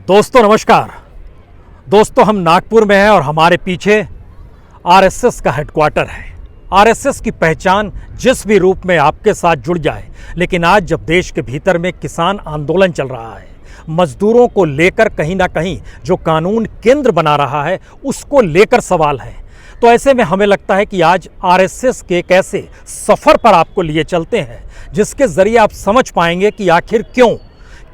दोस्तों नमस्कार। दोस्तों हम नागपुर में हैं और हमारे पीछे आरएसएस का हेडक्वार्टर है। आरएसएस की पहचान जिस भी रूप में आपके साथ जुड़ जाए, लेकिन आज जब देश के भीतर में किसान आंदोलन चल रहा है, मजदूरों को लेकर कहीं ना कहीं जो कानून केंद्र बना रहा है उसको लेकर सवाल है, तो ऐसे में हमें लगता है कि आज आरएसएस के एक ऐसे सफ़र पर आपको लिए चलते हैं जिसके ज़रिए आप समझ पाएंगे कि आखिर क्यों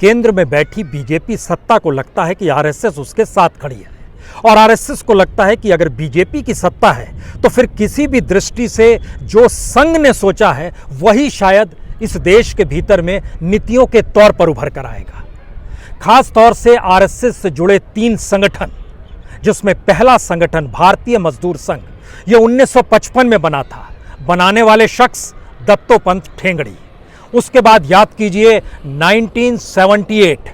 केंद्र में बैठी बीजेपी सत्ता को लगता है कि आरएसएस उसके साथ खड़ी है, और आरएसएस को लगता है कि अगर बीजेपी की सत्ता है तो फिर किसी भी दृष्टि से जो संघ ने सोचा है वही शायद इस देश के भीतर में नीतियों के तौर पर उभर कर आएगा। खास तौर से आरएसएस से जुड़े 3 संगठन, जिसमें पहला संगठन भारतीय मजदूर संघ, यह 1955 में बना था। बनाने वाले शख्स दत्तोपंत ठेंगड़ी। उसके बाद याद कीजिए 1978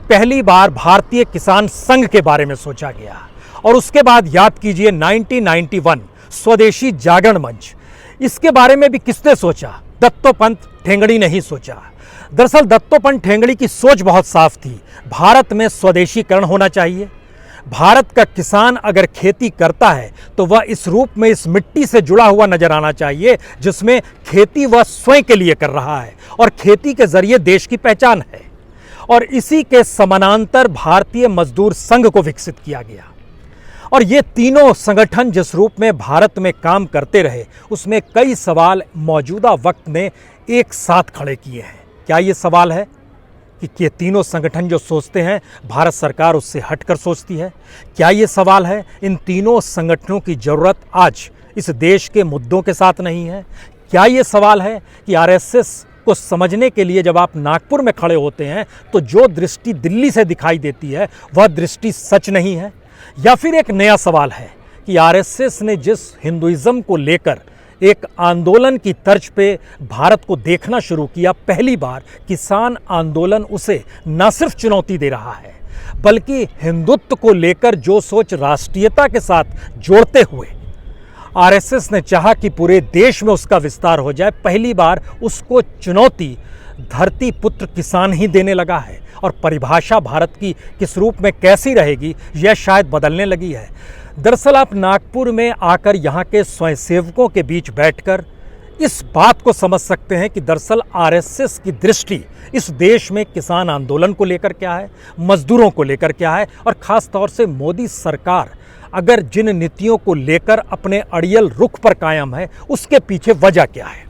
पहली बार भारतीय किसान संघ के बारे में सोचा गया, और उसके बाद याद कीजिए 1991 स्वदेशी जागरण मंच। इसके बारे में भी किसने सोचा? दत्तोपंत ठेंगड़ी ने ही सोचा। दरअसल दत्तोपंत ठेंगड़ी की सोच बहुत साफ थी, भारत में स्वदेशीकरण होना चाहिए। भारत का किसान अगर खेती करता है तो वह इस रूप में इस मिट्टी से जुड़ा हुआ नजर आना चाहिए जिसमें खेती वह स्वयं के लिए कर रहा है और खेती के जरिए देश की पहचान है। और इसी के समानांतर भारतीय मजदूर संघ को विकसित किया गया, और ये तीनों संगठन जिस रूप में भारत में काम करते रहे उसमें कई सवाल मौजूदा वक्त में एक साथ खड़े किए हैं। क्या ये सवाल है कि ये तीनों संगठन जो सोचते हैं भारत सरकार उससे हटकर सोचती है? क्या ये सवाल है इन तीनों संगठनों की ज़रूरत आज इस देश के मुद्दों के साथ नहीं है? क्या ये सवाल है कि आरएसएस को समझने के लिए जब आप नागपुर में खड़े होते हैं तो जो दृष्टि दिल्ली से दिखाई देती है वह दृष्टि सच नहीं है? या फिर एक नया सवाल है कि आरएसएस ने जिस हिंदुइज्म को लेकर एक आंदोलन की तर्ज पे भारत को देखना शुरू किया, पहली बार किसान आंदोलन उसे न सिर्फ चुनौती दे रहा है बल्कि हिंदुत्व को लेकर जो सोच राष्ट्रीयता के साथ जोड़ते हुए आरएसएस ने चाहा कि पूरे देश में उसका विस्तार हो जाए, पहली बार उसको चुनौती धरती पुत्र किसान ही देने लगा है। और परिभाषा भारत की किस रूप में कैसी रहेगी यह शायद बदलने लगी है। दरअसल आप नागपुर में आकर यहाँ के स्वयंसेवकों के बीच बैठकर इस बात को समझ सकते हैं कि दरअसल आरएसएस की दृष्टि इस देश में किसान आंदोलन को लेकर क्या है, मजदूरों को लेकर क्या है, और ख़ास तौर से मोदी सरकार अगर जिन नीतियों को लेकर अपने अड़ियल रुख पर कायम है उसके पीछे वजह क्या है।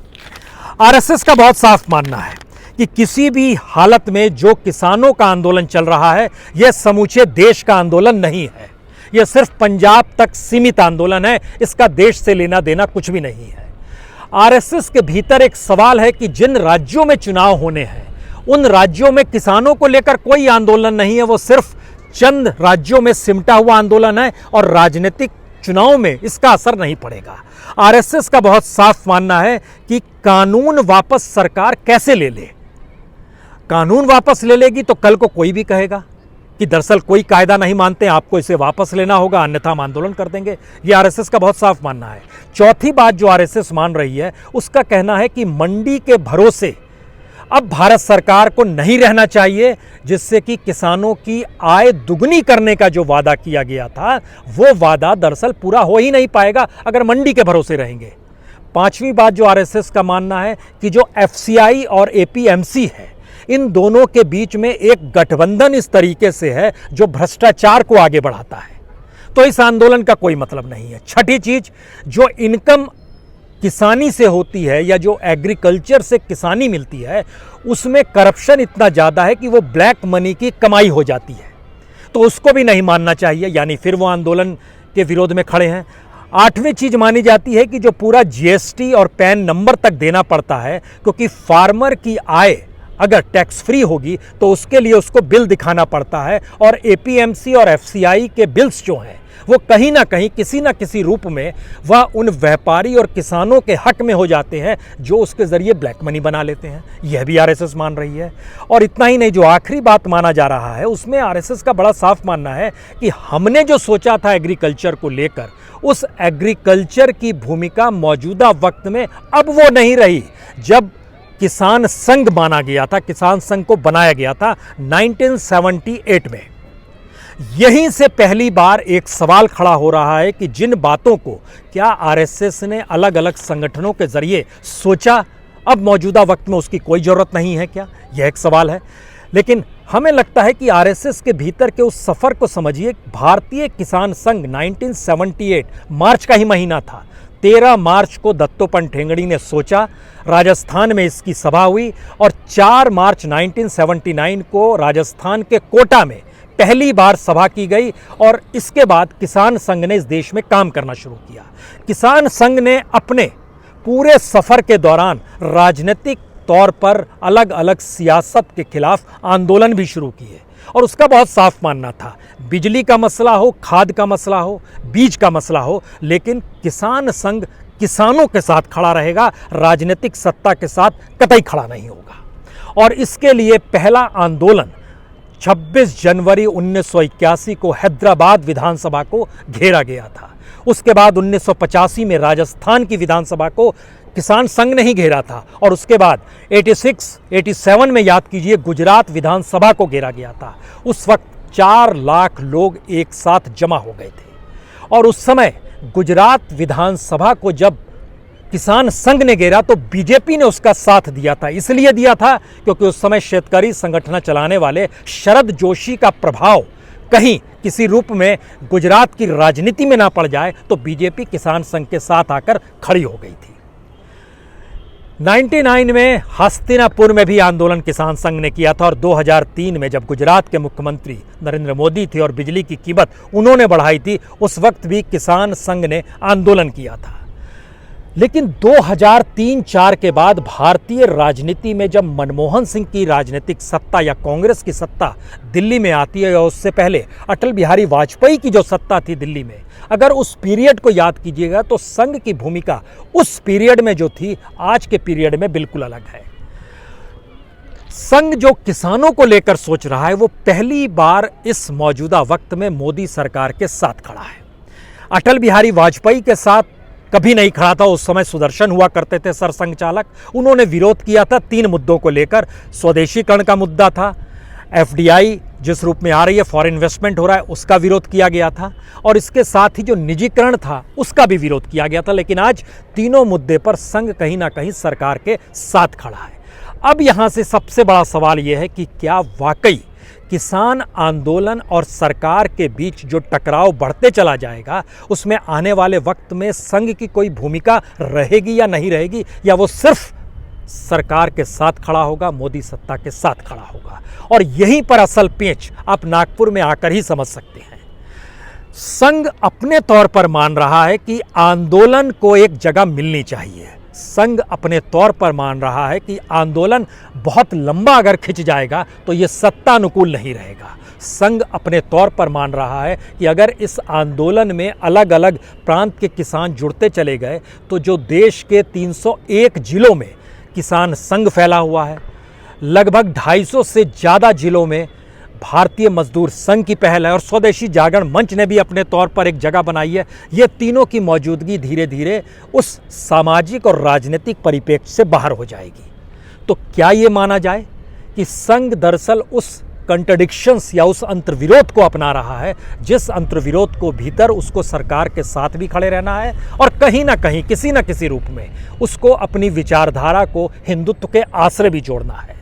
आरएसएस का बहुत साफ मानना है कि किसी भी हालत में जो किसानों का आंदोलन चल रहा है यह समूचे देश का आंदोलन नहीं है, यह सिर्फ पंजाब तक सीमित आंदोलन है, इसका देश से लेना देना कुछ भी नहीं है। आरएसएस के भीतर एक सवाल है कि जिन राज्यों में चुनाव होने हैं उन राज्यों में किसानों को लेकर कोई आंदोलन नहीं है, वो सिर्फ चंद राज्यों में सिमटा हुआ आंदोलन है और राजनीतिक चुनाव में इसका असर नहीं पड़ेगा। आरएसएस का बहुत साफ मानना है कि कानून वापस सरकार कैसे ले ले। कानून वापस ले लेगी तो कल को कोई भी कहेगा कि दरअसल कोई कायदा नहीं मानते, आपको इसे वापस लेना होगा अन्यथा हम आंदोलन कर देंगे। ये आरएसएस का बहुत साफ मानना है। चौथी बात जो आरएसएस मान रही है उसका कहना है कि मंडी के भरोसे अब भारत सरकार को नहीं रहना चाहिए, जिससे कि किसानों की आय दुगनी करने का जो वादा किया गया था वो वादा दरअसल पूरा हो ही नहीं पाएगा अगर मंडी के भरोसे रहेंगे। पांचवी बात जो आरएसएस का मानना है कि जो एफसीआई और एपीएमसी है इन दोनों के बीच में एक गठबंधन इस तरीके से है जो भ्रष्टाचार को आगे बढ़ाता है, तो इस आंदोलन का कोई मतलब नहीं है। छठी चीज, जो इनकम किसानी से होती है या जो एग्रीकल्चर से किसानी मिलती है उसमें करप्शन इतना ज़्यादा है कि वो ब्लैक मनी की कमाई हो जाती है, तो उसको भी नहीं मानना चाहिए, यानी फिर वो आंदोलन के विरोध में खड़े हैं। आठवीं चीज मानी जाती है कि जो पूरा जीएसटी और पैन नंबर तक देना पड़ता है, क्योंकि फार्मर की आय अगर टैक्स फ्री होगी तो उसके लिए उसको बिल दिखाना पड़ता है, और एपीएमसी और एफसीआई के बिल्स जो हैं वो कहीं ना कहीं किसी ना किसी रूप में वह उन व्यापारी और किसानों के हक में हो जाते हैं जो उसके ज़रिए ब्लैक मनी बना लेते हैं। यह भी आरएसएस मान रही है। और इतना ही नहीं, जो आखिरी बात माना जा रहा है उसमें आरएसएस का बड़ा साफ मानना है कि हमने जो सोचा था एग्रीकल्चर को लेकर, उस एग्रीकल्चर की भूमिका मौजूदा वक्त में अब वो नहीं रही। जब किसान संघ माना गया था, किसान संघ को बनाया गया था 1978 में, यहीं से पहली बार एक सवाल खड़ा हो रहा है कि जिन बातों को क्या आरएसएस ने अलग अलग संगठनों के जरिए सोचा, अब मौजूदा वक्त में उसकी कोई जरूरत नहीं है क्या? यह एक सवाल है। लेकिन हमें लगता है कि आरएसएस के भीतर के उस सफर को समझिए। भारतीय किसान संघ 1978 मार्च का ही महीना था। 13 मार्च को दत्तोपंत ठेंगड़ी ने सोचा, राजस्थान में इसकी सभा हुई और 4 मार्च 1979 को राजस्थान के कोटा में पहली बार सभा की गई और इसके बाद किसान संघ ने इस देश में काम करना शुरू किया। किसान संघ ने अपने पूरे सफर के दौरान राजनीतिक तौर पर अलग अलग सियासत के खिलाफ आंदोलन भी शुरू किए और उसका बहुत साफ मानना था, बिजली का मसला हो, खाद का मसला हो, बीज का मसला हो, लेकिन किसान संघ किसानों के साथ खड़ा रहेगा, राजनीतिक सत्ता के साथ कतई खड़ा नहीं होगा। और इसके लिए पहला आंदोलन 26 जनवरी 1981 को हैदराबाद विधानसभा को घेरा गया था। उसके बाद 1985 में राजस्थान की विधानसभा को किसान संघ ने ही घेरा था और उसके बाद 87 में याद कीजिए गुजरात विधानसभा को घेरा गया था। उस वक्त 4 लाख लोग एक साथ जमा हो गए थे और उस समय गुजरात विधानसभा को जब किसान संघ ने घेरा तो बीजेपी ने उसका साथ दिया था। इसलिए दिया था क्योंकि उस समय शेतकरी संगठन चलाने वाले शरद जोशी का प्रभाव कहीं किसी रूप में गुजरात की राजनीति में ना पड़ जाए, तो बीजेपी किसान संघ के साथ आकर खड़ी हो गई थी। 99 में हस्तिनापुर में भी आंदोलन किसान संघ ने किया था और 2003 में जब गुजरात के मुख्यमंत्री नरेंद्र मोदी थे और बिजली की कीमत उन्होंने बढ़ाई थी, उस वक्त भी किसान संघ ने आंदोलन किया था। लेकिन 2003-04 के बाद भारतीय राजनीति में जब मनमोहन सिंह की राजनीतिक सत्ता या कांग्रेस की सत्ता दिल्ली में आती है, या उससे पहले अटल बिहारी वाजपेयी की जो सत्ता थी दिल्ली में, अगर उस पीरियड को याद कीजिएगा तो संघ की भूमिका उस पीरियड में जो थी आज के पीरियड में बिल्कुल अलग है। संघ जो किसानों को लेकर सोच रहा है वो पहली बार इस मौजूदा वक्त में मोदी सरकार के साथ खड़ा है। अटल बिहारी वाजपेयी के साथ कभी नहीं खड़ा था। उस समय सुदर्शन हुआ करते थे सरसंघ चालक, उन्होंने विरोध किया था 3 मुद्दों को लेकर। स्वदेशीकरण का मुद्दा था, एफडीआई जिस रूप में आ रही है, फॉरेन इन्वेस्टमेंट हो रहा है, उसका विरोध किया गया था और इसके साथ ही जो निजीकरण था उसका भी विरोध किया गया था। लेकिन आज तीनों मुद्दे पर संघ कहीं ना कहीं सरकार के साथ खड़ा है। अब यहां से सबसे बड़ा सवाल यह है कि क्या वाकई किसान आंदोलन और सरकार के बीच जो टकराव बढ़ते चला जाएगा उसमें आने वाले वक्त में संघ की कोई भूमिका रहेगी या नहीं रहेगी, या वो सिर्फ सरकार के साथ खड़ा होगा, मोदी सत्ता के साथ खड़ा होगा। और यहीं पर असल पेंच आप नागपुर में आकर ही समझ सकते हैं। संघ अपने तौर पर मान रहा है कि आंदोलन को एक जगह मिलनी चाहिए। संघ अपने तौर पर मान रहा है कि आंदोलन बहुत लंबा अगर खिंच जाएगा तो ये सत्ता अनुकूल नहीं रहेगा। संघ अपने तौर पर मान रहा है कि अगर इस आंदोलन में अलग अलग प्रांत के किसान जुड़ते चले गए तो जो देश के 301 जिलों में किसान संघ फैला हुआ है, लगभग 250 से ज़्यादा जिलों में भारतीय मजदूर संघ की पहल है और स्वदेशी जागरण मंच ने भी अपने तौर पर एक जगह बनाई है। ये तीनों की मौजूदगी धीरे धीरे उस सामाजिक और राजनीतिक परिप्रेक्ष्य से बाहर हो जाएगी। तो क्या ये माना जाए कि संघ दरअसल उस कंट्रडिक्शंस या उस अंतर्विरोध को अपना रहा है, जिस अंतर्विरोध को भीतर उसको सरकार के साथ भी खड़े रहना है और कहीं ना कहीं किसी न किसी रूप में उसको अपनी विचारधारा को हिंदुत्व के आश्रय भी जोड़ना है।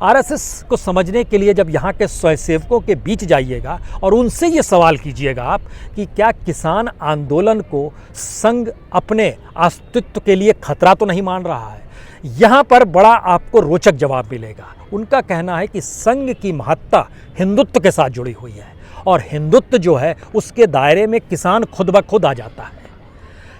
आरएसएस को समझने के लिए जब यहाँ के स्वयंसेवकों के बीच जाइएगा और उनसे ये सवाल कीजिएगा आप कि क्या किसान आंदोलन को संघ अपने अस्तित्व के लिए खतरा तो नहीं मान रहा है, यहाँ पर बड़ा आपको रोचक जवाब मिलेगा। उनका कहना है कि संघ की महत्ता हिंदुत्व के साथ जुड़ी हुई है और हिंदुत्व जो है उसके दायरे में किसान खुद ब खुद आ जाता है।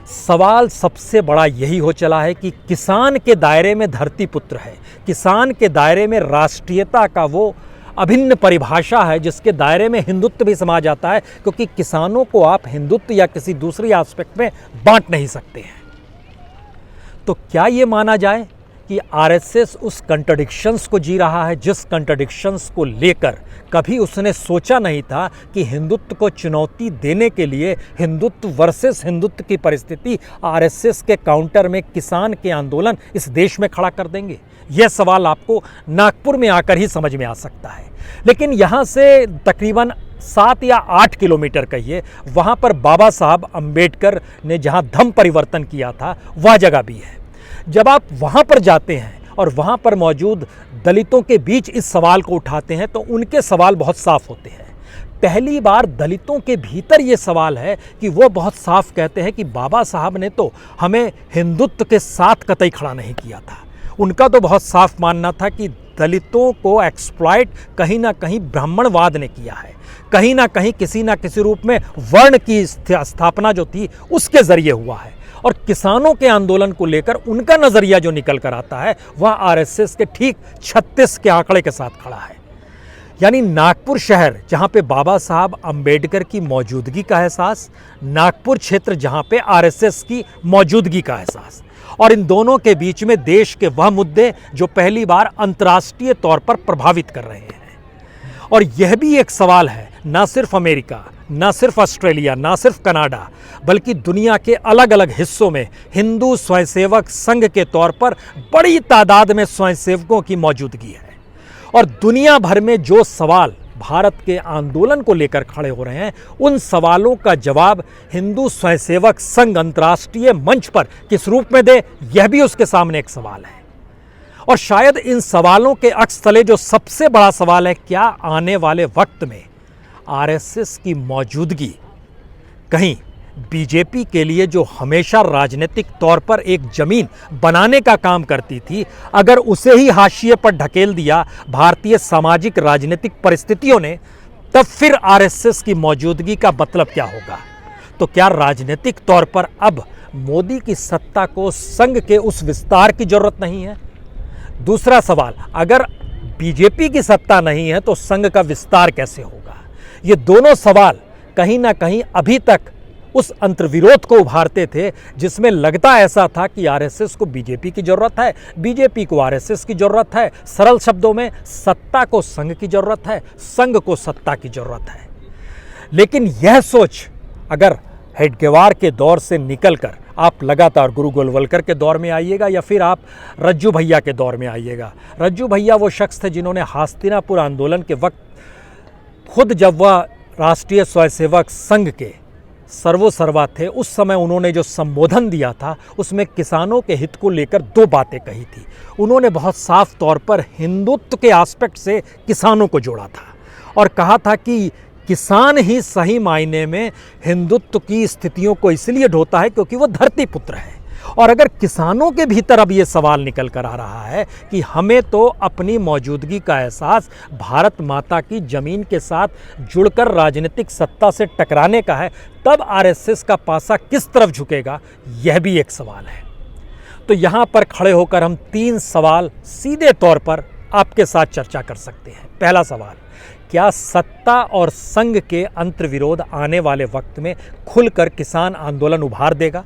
सवाल सबसे बड़ा यही हो चला है कि किसान के दायरे में धरती पुत्र है, किसान के दायरे में राष्ट्रीयता का वो अभिन्न परिभाषा है जिसके दायरे में हिंदुत्व भी समा जाता है, क्योंकि किसानों को आप हिंदुत्व या किसी दूसरी एस्पेक्ट में बांट नहीं सकते हैं। तो क्या ये माना जाए कि आरएसएस उस कंट्रडिक्शंस को जी रहा है जिस कंट्रडिक्शंस को लेकर कभी उसने सोचा नहीं था कि हिंदुत्व को चुनौती देने के लिए हिंदुत्व वर्सेस हिंदुत्व की परिस्थिति आरएसएस के काउंटर में किसान के आंदोलन इस देश में खड़ा कर देंगे? यह सवाल आपको नागपुर में आकर ही समझ में आ सकता है। लेकिन यहाँ से तकरीबन 7 या 8 किलोमीटर कहिए, वहाँ पर बाबा साहब अम्बेडकर ने जहाँ धम्म परिवर्तन किया था वह जगह भी है। जब आप वहाँ पर जाते हैं और वहाँ पर मौजूद दलितों के बीच इस सवाल को उठाते हैं तो उनके सवाल बहुत साफ होते हैं। पहली बार दलितों के भीतर ये सवाल है कि वो बहुत साफ कहते हैं कि बाबा साहब ने तो हमें हिंदुत्व के साथ कतई खड़ा नहीं किया था। उनका तो बहुत साफ मानना था कि दलितों को एक्सप्लॉइट कहीं ना कहीं ब्राह्मणवाद ने किया है, कहीं ना कहीं किसी ना किसी रूप में वर्ण की स्थापना जो थी उसके जरिए हुआ है। और किसानों के आंदोलन को लेकर उनका नज़रिया जो निकल कर आता है वह आरएसएस के ठीक 36 के आंकड़े के साथ खड़ा है। यानी नागपुर शहर जहां पे बाबा साहब अम्बेडकर की मौजूदगी का एहसास, नागपुर क्षेत्र जहां पे आरएसएस की मौजूदगी का एहसास, और इन दोनों के बीच में देश के वह मुद्दे जो पहली बार अंतर्राष्ट्रीय तौर पर प्रभावित कर रहे हैं। और यह भी एक सवाल है, ना सिर्फ अमेरिका, ना सिर्फ ऑस्ट्रेलिया, ना सिर्फ कनाडा, बल्कि दुनिया के अलग अलग हिस्सों में हिंदू स्वयंसेवक संघ के तौर पर बड़ी तादाद में स्वयंसेवकों की मौजूदगी है। और दुनिया भर में जो सवाल भारत के आंदोलन को लेकर खड़े हो रहे हैं, उन सवालों का जवाब हिंदू स्वयंसेवक संघ अंतर्राष्ट्रीय मंच पर किस रूप में दे, यह भी उसके सामने एक सवाल है। और शायद इन सवालों के अक्स तले जो सबसे बड़ा सवाल है, क्या आने वाले वक्त में आरएसएस की मौजूदगी कहीं बीजेपी के लिए, जो हमेशा राजनीतिक तौर पर एक जमीन बनाने का काम करती थी, अगर उसे ही हाशिए पर ढकेल दिया भारतीय सामाजिक राजनीतिक परिस्थितियों ने, तब फिर आरएसएस की मौजूदगी का मतलब क्या होगा? तो क्या राजनीतिक तौर पर अब मोदी की सत्ता को संघ के उस विस्तार की जरूरत नहीं है? दूसरा सवाल, अगर बीजेपी की सत्ता नहीं है तो संघ का विस्तार कैसे होगा? ये दोनों सवाल कहीं ना कहीं अभी तक उस अंतर्विरोध को उभारते थे, जिसमें लगता ऐसा था कि आरएसएस को बीजेपी की जरूरत है, बीजेपी को आरएसएस की जरूरत है। सरल शब्दों में, सत्ता को संघ की जरूरत है, संघ को सत्ता की जरूरत है। लेकिन यह सोच अगर हेडगेवार के दौर से निकलकर आप लगातार गुरु गोलवलकर के दौर में आइएगा या फिर आप रज्जू भैया के दौर में आइएगा। रज्जू भैया वो शख्स थे जिन्होंने हस्तिनापुर आंदोलन के वक्त खुद, जब वह राष्ट्रीय स्वयंसेवक संघ के सर्वोसर्वा थे, उस समय उन्होंने जो संबोधन दिया था उसमें किसानों के हित को लेकर 2 बातें कही थी। उन्होंने बहुत साफ तौर पर हिंदुत्व के एस्पेक्ट से किसानों को जोड़ा था और कहा था कि किसान ही सही मायने में हिंदुत्व की स्थितियों को इसलिए ढोता है क्योंकि वो धरती पुत्र है। और अगर किसानों के भीतर अब ये सवाल निकल कर आ रहा है कि हमें तो अपनी मौजूदगी का एहसास भारत माता की ज़मीन के साथ जुड़कर राजनीतिक सत्ता से टकराने का है, तब आरएसएस का पासा किस तरफ झुकेगा, यह भी एक सवाल है। तो यहाँ पर खड़े होकर हम 3 सवाल सीधे तौर पर आपके साथ चर्चा कर सकते हैं। पहला सवाल, क्या सत्ता और संघ के अंतर्विरोध आने वाले वक्त में खुलकर किसान आंदोलन उभार देगा?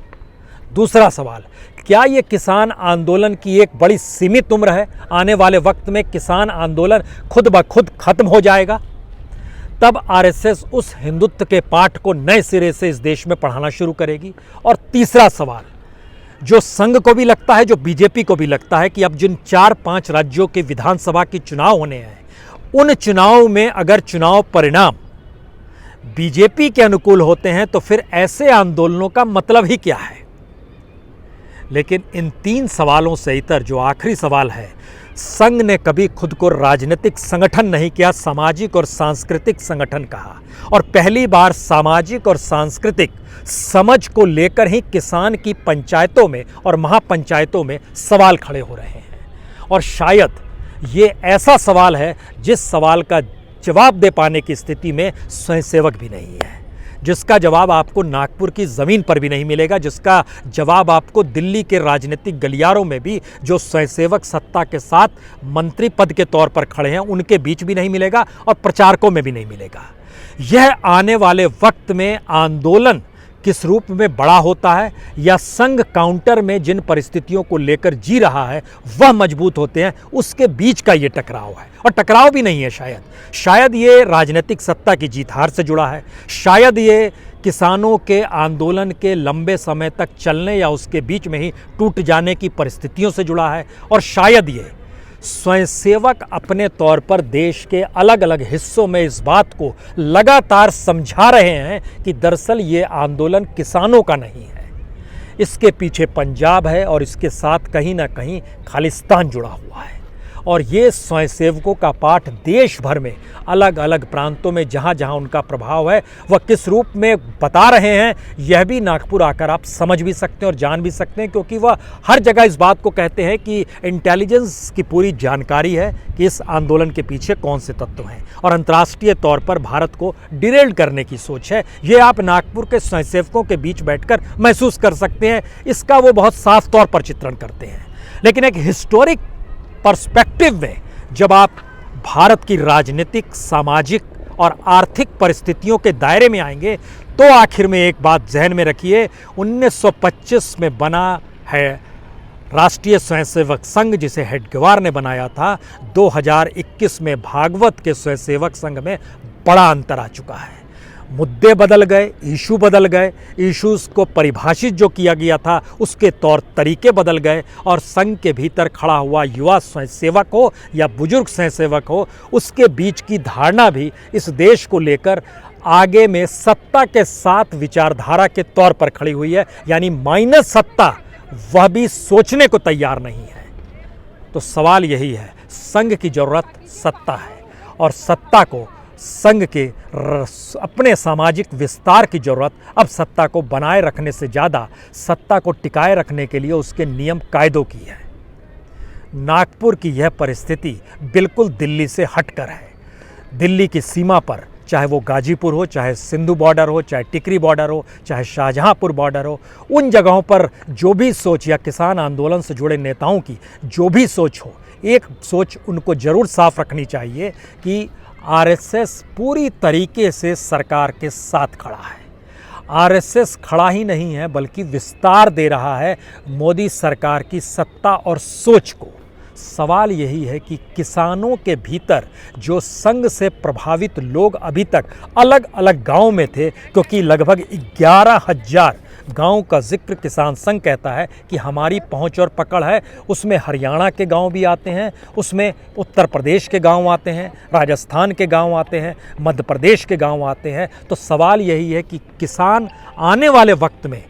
दूसरा सवाल, क्या ये किसान आंदोलन की एक बड़ी सीमित उम्र है, आने वाले वक्त में किसान आंदोलन खुद ब खुद खत्म हो जाएगा? तब आरएसएस उस हिंदुत्व के पाठ को नए सिरे से इस देश में पढ़ाना शुरू करेगी। और तीसरा सवाल, जो संघ को भी लगता है, जो बीजेपी को भी लगता है कि अब जिन 4-5 राज्यों के विधानसभा के चुनाव होने हैं, उन चुनावों में अगर चुनाव परिणाम बीजेपी के अनुकूल होते हैं तो फिर ऐसे आंदोलनों का मतलब ही क्या है? लेकिन इन 3 सवालों से इतर जो आखिरी सवाल है, संघ ने कभी खुद को राजनीतिक संगठन नहीं किया, सामाजिक और सांस्कृतिक संगठन कहा। और पहली बार सामाजिक और सांस्कृतिक समझ को लेकर ही किसान की पंचायतों में और महापंचायतों में सवाल खड़े हो रहे हैं। और शायद ये ऐसा सवाल है जिस सवाल का जवाब दे पाने की स्थिति में स्वयंसेवक भी नहीं है, जिसका जवाब आपको नागपुर की ज़मीन पर भी नहीं मिलेगा, जिसका जवाब आपको दिल्ली के राजनीतिक गलियारों में भी जो स्वयंसेवक सत्ता के साथ मंत्री पद के तौर पर खड़े हैं उनके बीच भी नहीं मिलेगा और प्रचारकों में भी नहीं मिलेगा। यह आने वाले वक्त में आंदोलन किस रूप में बड़ा होता है या संघ काउंटर में जिन परिस्थितियों को लेकर जी रहा है वह मजबूत होते हैं, उसके बीच का ये टकराव है। और टकराव भी नहीं है, शायद ये राजनीतिक सत्ता की जीत हार से जुड़ा है, शायद ये किसानों के आंदोलन के लंबे समय तक चलने या उसके बीच में ही टूट जाने की परिस्थितियों से जुड़ा है, और शायद ये स्वयंसेवक अपने तौर पर देश के अलग अलग हिस्सों में इस बात को लगातार समझा रहे हैं कि दरअसल ये आंदोलन किसानों का नहीं है, इसके पीछे पंजाब है और इसके साथ कहीं ना कहीं खालिस्तान जुड़ा हुआ है। और ये स्वयंसेवकों का पाठ देश भर में अलग अलग प्रांतों में जहाँ जहाँ उनका प्रभाव है वह किस रूप में बता रहे हैं, यह भी नागपुर आकर आप समझ भी सकते हैं और जान भी सकते हैं, क्योंकि वह हर जगह इस बात को कहते हैं कि इंटेलिजेंस की पूरी जानकारी है कि इस आंदोलन के पीछे कौन से तत्व हैं और अंतर्राष्ट्रीय तौर पर भारत को डिरेल करने की सोच है। ये आप नागपुर के स्वयंसेवकों के बीच बैठकर महसूस कर सकते हैं। इसका वो बहुत साफ तौर पर चित्रण करते हैं। लेकिन एक हिस्टोरिक पर्सपेक्टिव में जब आप भारत की राजनीतिक, सामाजिक और आर्थिक परिस्थितियों के दायरे में आएंगे तो आखिर में एक बात जहन में रखिए, 1925 में बना है राष्ट्रीय स्वयंसेवक संघ, जिसे हेडगेवार ने बनाया था, 2021 में भागवत के स्वयंसेवक संघ में बड़ा अंतर आ चुका है। मुद्दे बदल गए, इशू बदल गए, इश्यूज़ को परिभाषित जो किया गया था उसके तौर तरीके बदल गए और संघ के भीतर खड़ा हुआ युवा स्वयंसेवक हो या बुजुर्ग स्वयंसेवक हो, उसके बीच की धारणा भी इस देश को लेकर आगे में सत्ता के साथ विचारधारा के तौर पर खड़ी हुई है, यानी माइनस सत्ता वह भी सोचने को तैयार नहीं है। तो सवाल यही है, संघ की ज़रूरत सत्ता है और सत्ता को संघ के अपने सामाजिक विस्तार की ज़रूरत अब सत्ता को बनाए रखने से ज़्यादा सत्ता को टिकाए रखने के लिए उसके नियम कायदों की है। नागपुर की यह परिस्थिति बिल्कुल दिल्ली से हटकर है। दिल्ली की सीमा पर, चाहे वो गाजीपुर हो, चाहे सिंधु बॉर्डर हो, चाहे टिकरी बॉर्डर हो, चाहे शाहजहांपुर बॉर्डर हो, उन जगहों पर जो भी सोच या किसान आंदोलन से जुड़े नेताओं की जो भी सोच हो, एक सोच उनको ज़रूर साफ रखनी चाहिए कि आरएसएस पूरी तरीके से सरकार के साथ खड़ा है। आरएसएस खड़ा ही नहीं है बल्कि विस्तार दे रहा है मोदी सरकार की सत्ता और सोच को। सवाल यही है कि किसानों के भीतर जो संघ से प्रभावित लोग अभी तक अलग अलग गांव में थे, क्योंकि लगभग 11,000 गांव का जिक्र किसान संघ कहता है कि हमारी पहुंच और पकड़ है, उसमें हरियाणा के गांव भी आते हैं, उसमें उत्तर प्रदेश के गांव आते हैं, राजस्थान के गांव आते हैं, मध्य प्रदेश के गांव आते हैं। तो सवाल यही है कि किसान आने वाले वक्त में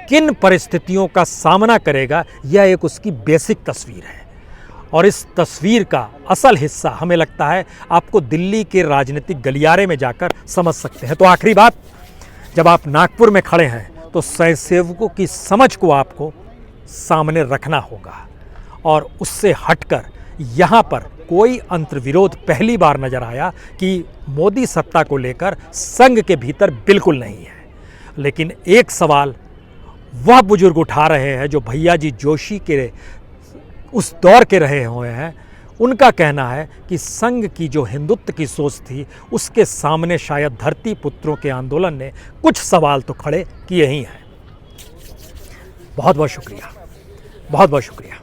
किन परिस्थितियों का सामना करेगा, यह एक उसकी बेसिक तस्वीर है और इस तस्वीर का असल हिस्सा हमें लगता है आपको दिल्ली के राजनीतिक गलियारे में जाकर समझ सकते हैं। तो आखिरी बात, जब आप नागपुर में खड़े हैं तो स्वयंसेवकों की समझ को आपको सामने रखना होगा और उससे हटकर यहाँ पर कोई अंतर्विरोध पहली बार नजर आया कि मोदी सत्ता को लेकर संघ के भीतर बिल्कुल नहीं है। लेकिन एक सवाल वह बुजुर्ग उठा रहे हैं जो भैया जी जोशी के उस दौर के रहे हुए हैं। उनका कहना है कि संघ की जो हिंदुत्व की सोच थी उसके सामने शायद धरती पुत्रों के आंदोलन ने कुछ सवाल तो खड़े किए ही हैं। बहुत बहुत शुक्रिया, बहुत बहुत शुक्रिया।